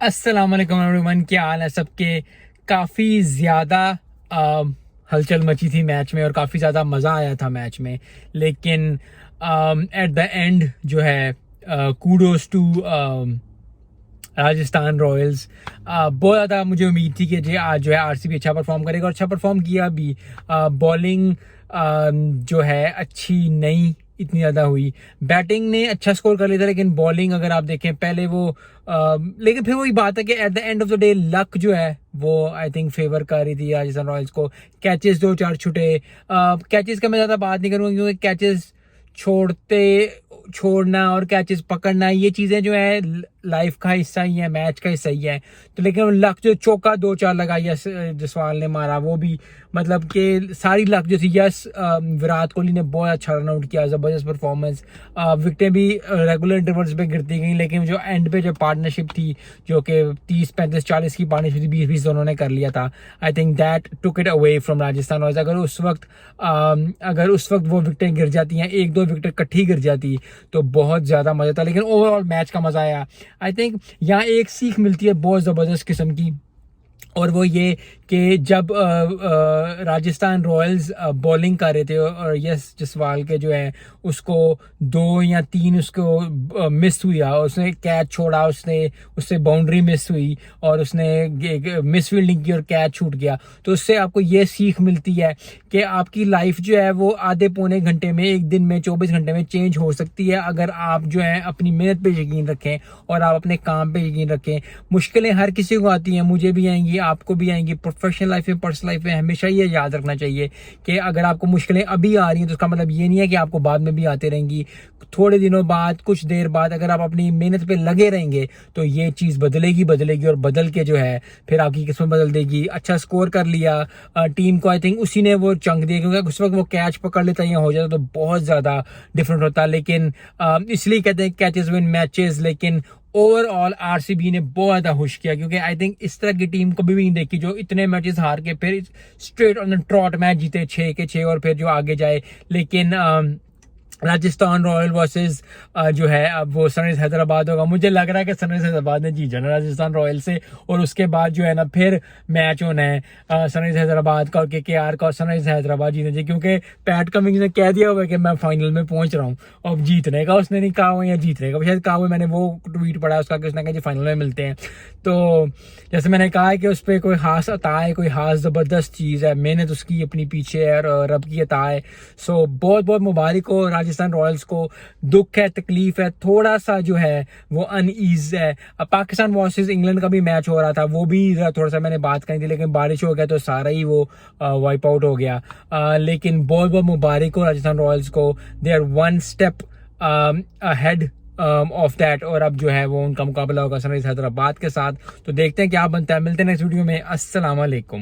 अस्सलाम वालेकुम एवरीवन, क्या हाल है सबके। काफ़ी ज़्यादा हलचल मची थी मैच में और काफ़ी ज़्यादा मज़ा आया था मैच में। लेकिन एट द एंड जो है कूडोज टू राजस्थान रॉयल्स। बहुत ज़्यादा मुझे उम्मीद थी कि आज जो है आरसीबी अच्छा परफॉर्म करेगा और अच्छा परफॉर्म किया भी। बॉलिंग जो है अच्छी नहीं इतनी ज़्यादा हुई। बैटिंग ने अच्छा स्कोर कर लिया था, लेकिन बॉलिंग अगर आप देखें पहले वो लेकिन फिर वही बात है कि at the end of the day luck जो है वो आई थिंक फेवर कर रही थी राजस्थान रॉयल्स को। कैचेस दो चार छुटे। कैचेस का मैं ज़्यादा बात नहीं करूँगा क्योंकि कैचेस छोड़ना और कैचेस पकड़ना ये चीज़ें जो है लाइफ का हिस्सा ही है, मैच का हिस्सा ही है। तो लेकिन लक जो चौका दो चार लगाई जसवाल ने मारा वो भी मतलब कि सारी लक जो थी। यस, विराट कोहली ने बहुत अच्छा रन आउट किया, ज़बरदस्त परफॉर्मेंस। विकेटें भी रेगुलर इंटरवल्स पे गिरती गई, लेकिन जो एंड पे जो पार्टनरशिप थी जो कि 30 35 40 की पार्टनरशिप थी, 20 20 दोनों ने कर लिया था। I think that took it away from Rajasthan Royals. अगर उस वक्त वो विकेटें गिर जाती हैं, एक दो विकेट इकट्ठी गिर जाती तो बहुत ज़्यादा मज़ा था। लेकिन ओवरऑल मैच का मज़ा आया। आई थिंक यहाँ एक सीख मिलती है बहुत ज़बरदस्त किस्म की, और वो ये कि जब राजस्थान रॉयल्स बॉलिंग कर रहे थे और यस जसवाल के जो है उसको 2 या 3 उसको मिस हुआ, उसने कैच छोड़ा, उससे बाउंड्री मिस हुई और उसने मिस फील्डिंग की और कैच छूट गया। तो उससे आपको ये सीख मिलती है कि आपकी लाइफ जो है वो आधे पौने घंटे में, एक दिन में, 24 घंटे में चेंज हो सकती है अगर आप जो है अपनी मेहनत पे यकीन रखें और आप अपने काम पे यकीन रखें। मुश्किलें हर किसी को आती हैं, मुझे भी आएंगी, आपको भी आएंगी। प्रोफेशनल लाइफ में, पर्सनल लाइफ में हमेशा ये याद रखना चाहिए कि अगर आपको मुश्किलें अभी आ रही हैं तो उसका मतलब ये नहीं है कि आपको बाद में भी आते रहेंगी। थोड़े दिनों बाद, कुछ देर बाद अगर आप अपनी मेहनत पे लगे रहेंगे तो ये चीज़ बदलेगी और बदल के जो है फिर आपकी किस्मत बदल देगी। अच्छा स्कोर कर लिया टीम को, आई थिंक उसी ने वो चंक दिया, क्योंकि उस वक्त वो कैच पकड़ लेता या हो जाता तो बहुत ज़्यादा डिफरेंट होता। लेकिन इसलिए कहते हैं कैचेस विन मैचेस। लेकिन ओवरऑल आरसीबी ने बहुत ज़्यादा खुश किया, क्योंकि आई थिंक इस तरह की टीम कभी भी नहीं देखी जो इतने मैचेस हार के फिर straight on the trout match जीते 6 के 6 और फिर जो आगे जाए। लेकिन राजस्थान रॉयल वर्सेस जो है अब वो सनराइज हैदराबाद होगा। मुझे लग रहा है कि सनराइज हैदराबाद ने जीत जाना राजस्थान रॉयल से, और उसके बाद जो है ना फिर मैच होना है सनराइज हैदराबाद का और केकेआर का, और सनराइज हैदराबाद जीतना चाहिए क्योंकि पैट कमिंग्स ने कह दिया हुआ है कि मैं फाइनल में पहुंच रहा हूँ। अब जीतने का उसने नहीं कहा हुआ या जीतने का शायद कहा हुआ, मैंने वो ट्वीट पढ़ा उसका कि उसने कहा जी फाइनल में मिलते हैं। तो जैसे मैंने कहा है कि उस पर कोई खास अता है, कोई खास ज़बरदस्त चीज़ है, मेहनत उसकी अपनी पीछे है और रब की अता है। सो बहुत बहुत मुबारक हो राजस्थान रॉयल्स को। दुख है, तकलीफ है, थोड़ा सा जो है वो अनईज है। अब पाकिस्तान वर्सेस इंग्लैंड का भी मैच हो रहा था, वो भी थोड़ा सा मैंने बात करी थी, लेकिन बारिश हो गया तो सारा ही वो वाइप आउट हो गया। लेकिन बहुत बहुत मुबारक हो राजस्थान रॉयल्स को। They are 1 step ahead of that, और अब जो है वो उनका मुकाबला होगा सनराइज हैदराबाद के साथ। तो देखते हैं क्या बनता है। मिलते हैं नेक्स्ट वीडियो में। अस्सलाम वालेकुम।